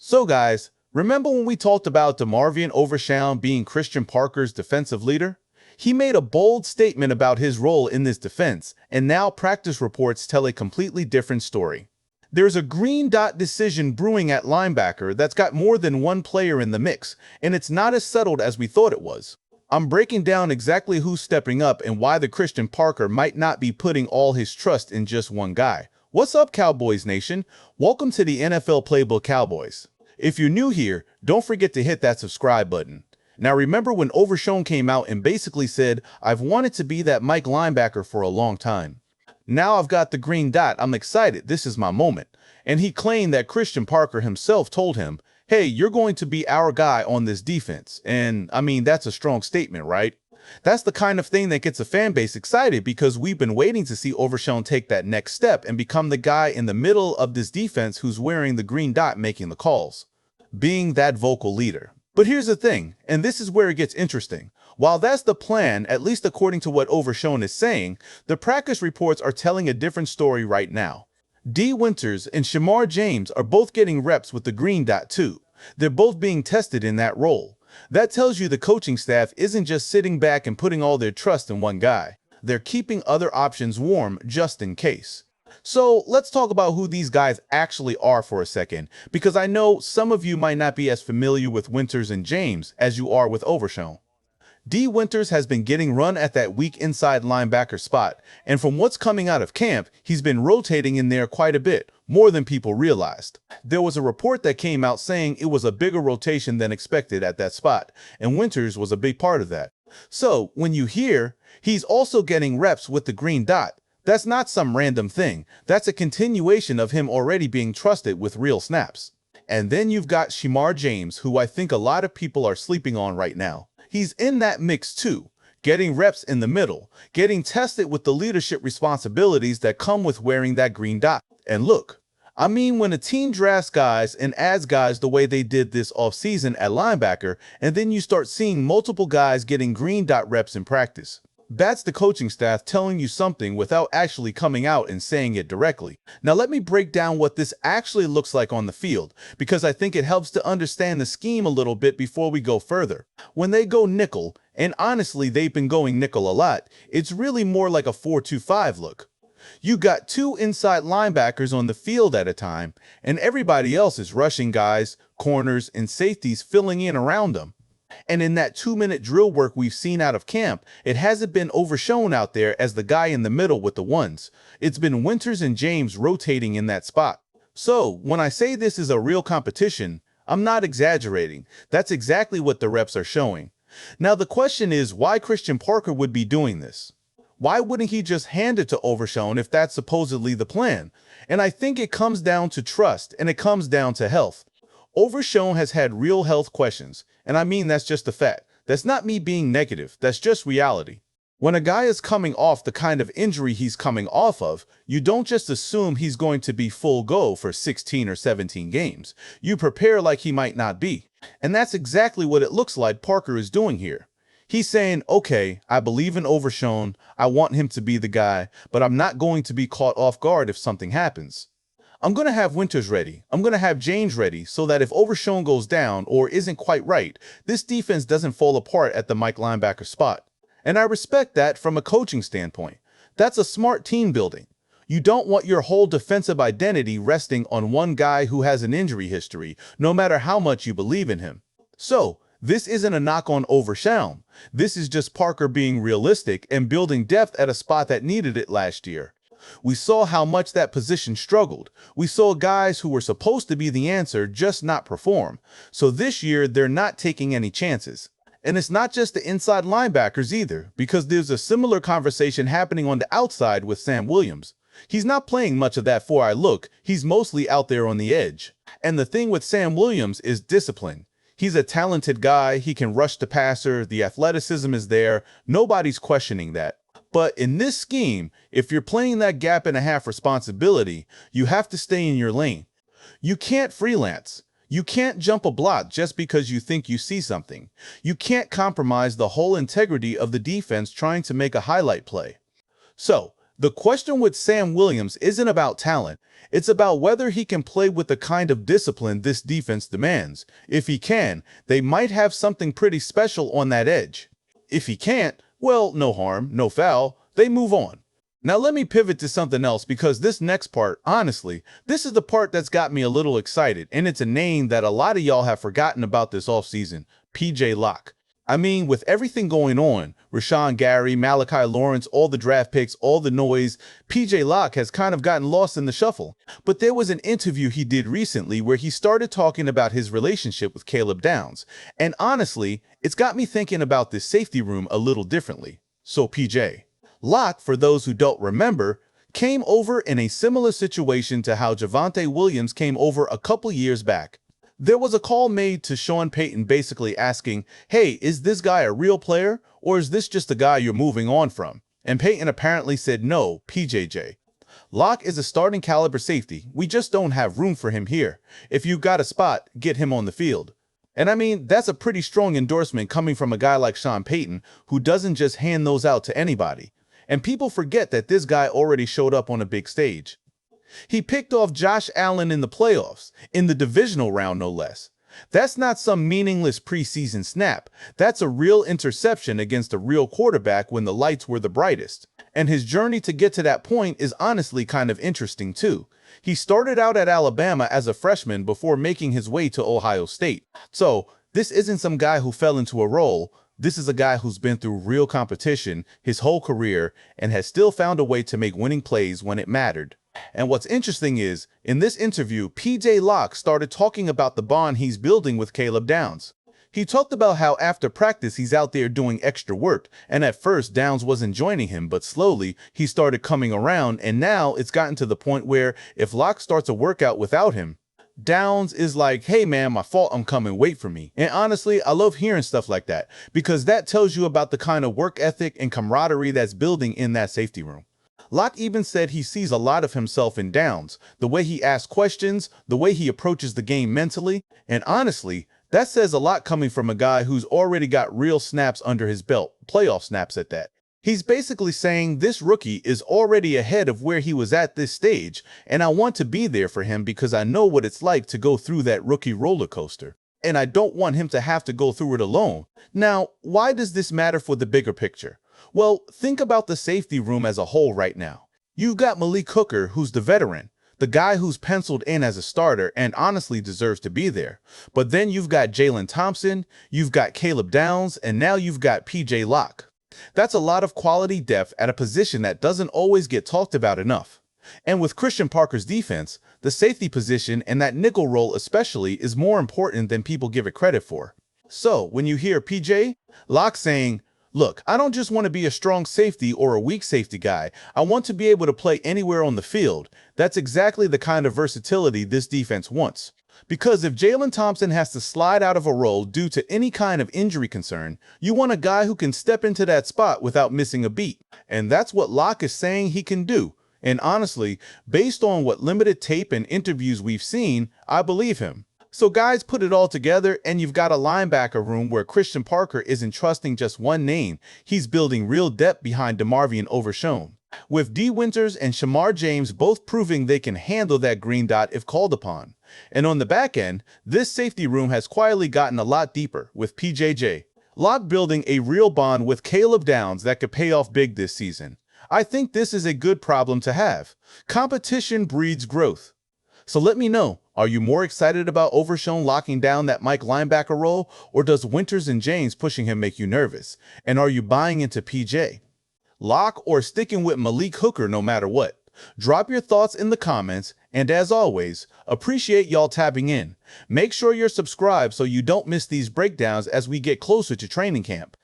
So guys, remember when we talked about DeMarvion Overshown being Christian Parker's defensive leader? He made a bold statement about his role in this defense, and now practice reports tell a completely different story. There's a green dot decision brewing at linebacker that's got more than one player in the mix, and it's not as settled as we thought it was. I'm breaking down exactly who's stepping up and why the Christian Parker might not be putting all his trust in just one guy. What's up, Cowboys Nation? Welcome to the NFL Playbook Cowboys. If you're new here, don't forget to hit that subscribe button. Now remember when Overshown came out and basically said, "I've wanted to be that Mike linebacker for a long time. Now I've got the green dot, I'm excited, this is my moment." And he claimed that Christian Parker himself told him, "Hey, you're going to be our guy on this defense." And I mean, that's a strong statement, right? That's the kind of thing that gets a fan base excited because we've been waiting to see Overshown take that next step and become the guy in the middle of this defense who's wearing the green dot making the calls, being that vocal leader. But here's the thing, and this is where it gets interesting. While that's the plan, at least according to what Overshown is saying, the practice reports are telling a different story right now. D. Winters and Shemar James are both getting reps with the green dot too. They're both being tested in that role. That tells you the coaching staff isn't just sitting back and putting all their trust in one guy. They're keeping other options warm just in case. So let's talk about who these guys actually are for a second, because I know some of you might not be as familiar with Winters and James as you are with Overshown. D. Winters has been getting run at that weak inside linebacker spot, and from what's coming out of camp, he's been rotating in there quite a bit, more than people realized. There was a report that came out saying it was a bigger rotation than expected at that spot, and Winters was a big part of that. So when you hear he's also getting reps with the green dot, that's not some random thing. That's a continuation of him already being trusted with real snaps. And then you've got Shemar James, who I think a lot of people are sleeping on right now. He's in that mix too, getting reps in the middle, getting tested with the leadership responsibilities that come with wearing that green dot. And look, I mean, when a team drafts guys and adds guys the way they did this offseason at linebacker, and then you start seeing multiple guys getting green dot reps in practice, that's the coaching staff telling you something without actually coming out and saying it directly. Now let me break down what this actually looks like on the field, because I think it helps to understand the scheme a little bit before we go further. When they go nickel, and honestly they've been going nickel a lot, it's really more like a 4-2-5 look. You got two inside linebackers on the field at a time, and everybody else is rushing guys, corners, and safeties filling in around them. And in that 2-minute drill work we've seen out of camp, it hasn't been Overshown out there as the guy in the middle with the ones. It's been Winters and James rotating in that spot. So when I say this is a real competition, I'm not exaggerating. That's exactly what the reps are showing. Now the question is why Christian Parker would be doing this. Why wouldn't he just hand it to Overshown if that's supposedly the plan? And I think it comes down to trust, and it comes down to health. Overshown has had real health questions, and I mean that's just a fact. That's not me being negative, that's just reality. When a guy is coming off the kind of injury he's coming off of, you don't just assume he's going to be full go for 16 or 17 games. You prepare like he might not be. And that's exactly what it looks like Parker is doing here. He's saying, okay, I believe in Overshown, I want him to be the guy, but I'm not going to be caught off guard if something happens. I'm going to have Winters ready. I'm going to have James ready so that if Overshown goes down or isn't quite right, this defense doesn't fall apart at the Mike linebacker spot. And I respect that from a coaching standpoint. That's a smart team building. You don't want your whole defensive identity resting on one guy who has an injury history, no matter how much you believe in him. So, this isn't a knock on Overshown. This is just Parker being realistic and building depth at a spot that needed it last year. We saw how much that position struggled. We saw guys who were supposed to be the answer just not perform. So this year, they're not taking any chances. And it's not just the inside linebackers either, because there's a similar conversation happening on the outside with Sam Williams. He's not playing much of that 4-eye look. He's mostly out there on the edge. And the thing with Sam Williams is discipline. He's a talented guy. He can rush the passer. The athleticism is there. Nobody's questioning that. But in this scheme, if you're playing that gap and a half responsibility, you have to stay in your lane. You can't freelance. You can't jump a block just because you think you see something. You can't compromise the whole integrity of the defense trying to make a highlight play. So The question with Sam Williams isn't about talent. It's about whether he can play with the kind of discipline this defense demands. If he can, they might have something pretty special on that edge. If he can't, well, no harm, no foul. They move on. Now let me pivot to something else because this next part, honestly, this is the part that's got me a little excited, and it's a name that a lot of y'all have forgotten about this offseason, PJ Locke. I mean, with everything going on, Rashawn Gary, Malachi Lawrence, all the draft picks, all the noise, PJ Locke has kind of gotten lost in the shuffle. But there was an interview he did recently where he started talking about his relationship with Caleb Downs. And honestly, it's got me thinking about this safety room a little differently. So PJ Locke, for those who don't remember, came over in a similar situation to how Javonte Williams came over a couple years back. There was a call made to Sean Payton basically asking, hey, is this guy a real player or is this just a guy you're moving on from? And Payton apparently said, no, PJJ. Locke is a starting caliber safety. We just don't have room for him here. If you got a spot, get him on the field. And I mean, that's a pretty strong endorsement coming from a guy like Sean Payton, who doesn't just hand those out to anybody. And people forget that this guy already showed up on a big stage. He picked off Josh Allen in the playoffs, in the divisional round no less. That's not some meaningless preseason snap. That's a real interception against a real quarterback when the lights were the brightest. And his journey to get to that point is honestly kind of interesting too. He started out at Alabama as a freshman before making his way to Ohio State. So this isn't some guy who fell into a role. This is a guy who's been through real competition his whole career and has still found a way to make winning plays when it mattered. And what's interesting is, in this interview, PJ Locke started talking about the bond he's building with Caleb Downs. He talked about how after practice he's out there doing extra work, and at first Downs wasn't joining him, but slowly he started coming around, and now it's gotten to the point where if Locke starts a workout without him, Downs is like, hey man, my fault, I'm coming, wait for me. And honestly, I love hearing stuff like that, because that tells you about the kind of work ethic and camaraderie that's building in that safety room. Locke even said he sees a lot of himself in Downs, the way he asks questions, the way he approaches the game mentally, and honestly, that says a lot coming from a guy who's already got real snaps under his belt, playoff snaps at that. He's basically saying this rookie is already ahead of where he was at this stage, and I want to be there for him because I know what it's like to go through that rookie roller coaster. And I don't want him to have to go through it alone. Now, why does this matter for the bigger picture? Well, think about the safety room as a whole right now. You've got Malik Hooker, who's the veteran, the guy who's penciled in as a starter and honestly deserves to be there. But then you've got Jalen Thompson, you've got Caleb Downs, and now you've got PJ Locke. That's a lot of quality depth at a position that doesn't always get talked about enough. And with Christian Parker's defense, the safety position and that nickel role especially is more important than people give it credit for. So when you hear PJ Locke saying, look, I don't just want to be a strong safety or a weak safety guy. I want to be able to play anywhere on the field. That's exactly the kind of versatility this defense wants. Because if Jalen Thompson has to slide out of a role due to any kind of injury concern, you want a guy who can step into that spot without missing a beat. And that's what Locke is saying he can do. And honestly, based on what limited tape and interviews we've seen, I believe him. So guys, put it all together and you've got a linebacker room where Christian Parker isn't trusting just one name. He's building real depth behind DeMarvion Overshown, with D. Winters and Shemar James both proving they can handle that green dot if called upon. And on the back end, this safety room has quietly gotten a lot deeper, with PJJ Locke building a real bond with Caleb Downs that could pay off big this season. I think this is a good problem to have. Competition breeds growth. So let me know, are you more excited about Overshown locking down that Mike linebacker role, or does Winters and James pushing him make you nervous? And are you buying into PJ Locke or sticking with Malik Hooker no matter what? Drop your thoughts in the comments, and as always, appreciate y'all tapping in. Make sure you're subscribed so you don't miss these breakdowns as we get closer to training camp.